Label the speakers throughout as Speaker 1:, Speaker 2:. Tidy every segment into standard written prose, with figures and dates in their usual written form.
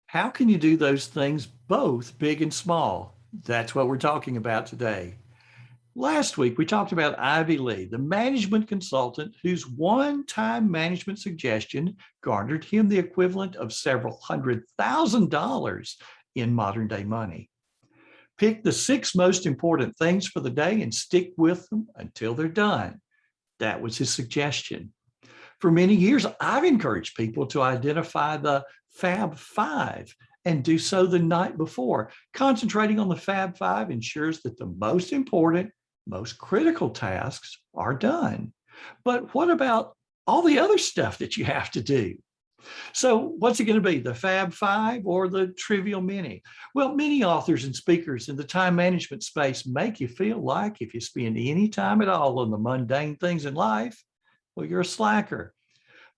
Speaker 1: How can you do those things both big and small? That's what we're talking about today. Last week, we talked about Ivy Lee, the management consultant whose one-time management suggestion garnered him the equivalent of several $100,000 in modern day money. Pick the 6 most important things for the day and stick with them until they're done. That was his suggestion. For many years, I've encouraged people to identify the Fab Five and do so the night before. Concentrating on the Fab Five ensures that the most important, most critical tasks are done. But what about all the other stuff that you have to do? So, what's it going to be, the Fab Five or the Trivial Many? Well, many authors and speakers in the time management space make you feel like if you spend any time at all on the mundane things in life, well, you're a slacker.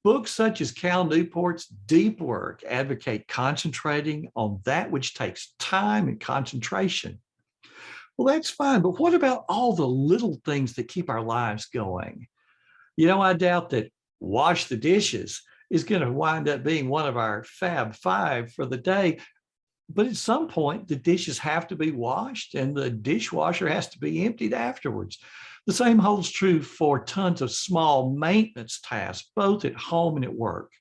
Speaker 1: Books such as Cal Newport's Deep Work advocate concentrating on that which takes time and concentration. Well, that's fine, but what about all the little things that keep our lives going? I doubt that wash the dishes is going to wind up being one of our Fab Five for the day. But at some point, the dishes have to be washed and the dishwasher has to be emptied afterwards. The same holds true for tons of small maintenance tasks, both at home and at work.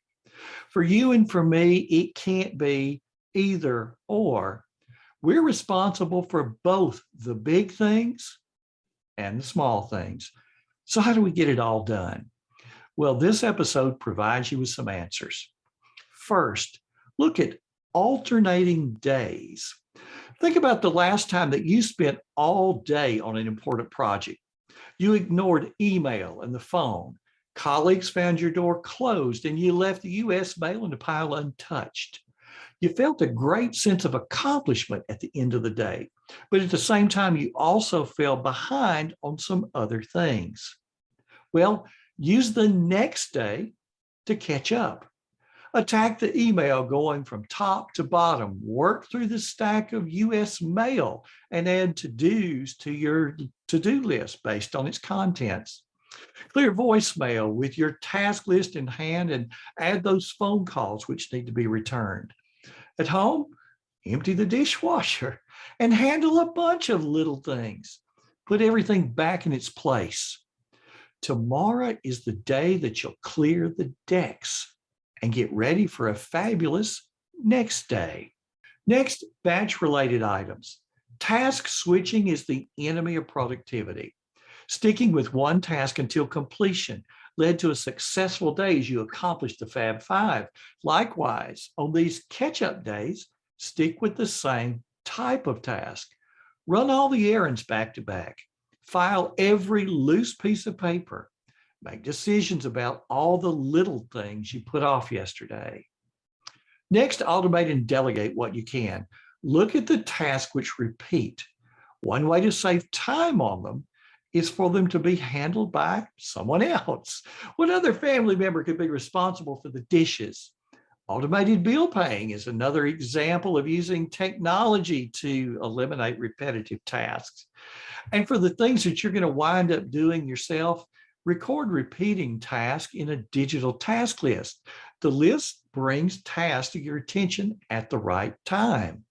Speaker 1: For you and for me, it can't be either or. We're responsible for both the big things and the small things. So how do we get it all done? Well, this episode provides you with some answers. First, look at alternating days. Think about the last time that you spent all day on an important project. You ignored email and the phone. Colleagues found your door closed and you left the US mail in a pile untouched. You felt a great sense of accomplishment at the end of the day, but at the same time, you also fell behind on some other things. Well, use the next day to catch up. Attack the email going from top to bottom. Work through the stack of US mail and add to-dos to your to-do list based on its contents. Clear voicemail with your task list in hand and add those phone calls which need to be returned. At home, empty the dishwasher and handle a bunch of little things. Put everything back in its place. Tomorrow is the day that you'll clear the decks and get ready for a fabulous next day. Next, batch-related items. Task switching is the enemy of productivity. Sticking with one task until completion led to a successful day as you accomplished the Fab Five. Likewise, on these catch-up days, stick with the same type of task. Run all the errands back to back. File every loose piece of paper. Make decisions about all the little things you put off yesterday. Next, automate and delegate what you can. Look at the tasks which repeat. One way to save time on them is for them to be handled by someone else. What other family member could be responsible for the dishes? Automated bill paying is another example of using technology to eliminate repetitive tasks. And for the things that you're going to wind up doing yourself, record repeating tasks in a digital task list. The list brings tasks to your attention at the right time.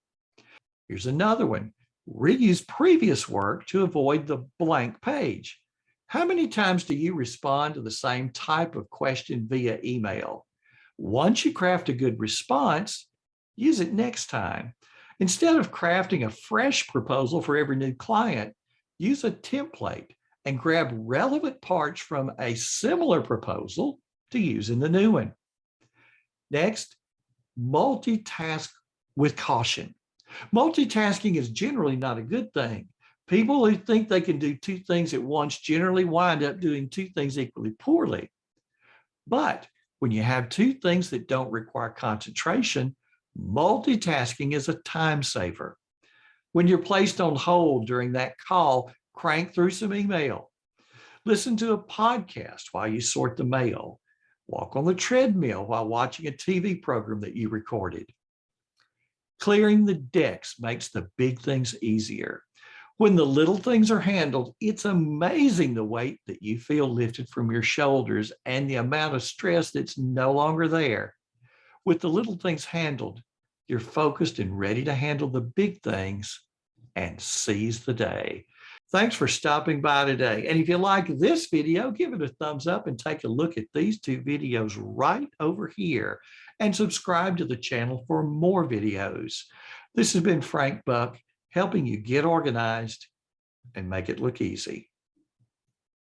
Speaker 1: Here's another one. Reuse previous work to avoid the blank page. How many times do you respond to the same type of question via email? Once you craft a good response, use it next time. Instead of crafting a fresh proposal for every new client, use a template and grab relevant parts from a similar proposal to use in the new one. Next, multitask with caution. Multitasking is generally not a good thing. People who think they can do 2 things at once generally wind up doing 2 things equally poorly. But when you have 2 things that don't require concentration, multitasking is a time saver. When you're placed on hold during that call, crank through some email. Listen to a podcast while you sort the mail. Walk on the treadmill while watching a TV program that you recorded. Clearing the decks makes the big things easier. When the little things are handled, it's amazing the weight that you feel lifted from your shoulders and the amount of stress that's no longer there. With the little things handled, You're focused and ready to handle the big things and seize the day. Thanks for stopping by today. And if you like this video, give it a thumbs up and take a look at these two videos right over here and subscribe to the channel for more videos. This has been Frank Buck, helping you get organized and make it look easy.